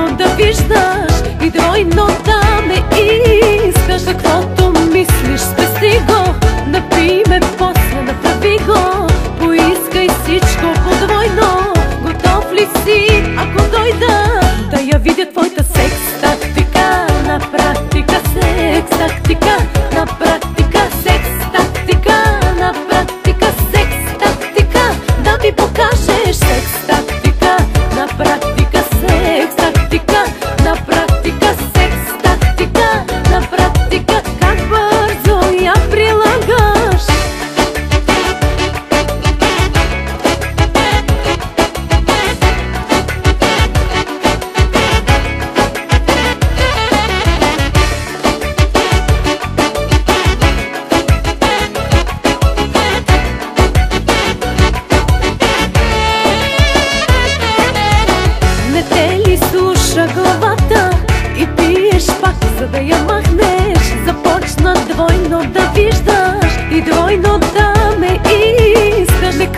двойно да виждаш и двойно да ме искаш. За каквото мислиш, спести го, напий ме после, направи го. Поискай всичко по-двойно. Готов ли си, ако дойда да я видя твоята секс тактика? На практика секс тактика, на практика секс тактика, на практика секс тактика. Да ми покажеш секс тактика, на практика секс тактика, на практика секс тактика, на практика как бързо я прилагаш. Не те ли слуша главата и пиеш пак, за да я махнеш? Започна двойно да виждаш и двойно да ме искаш. Не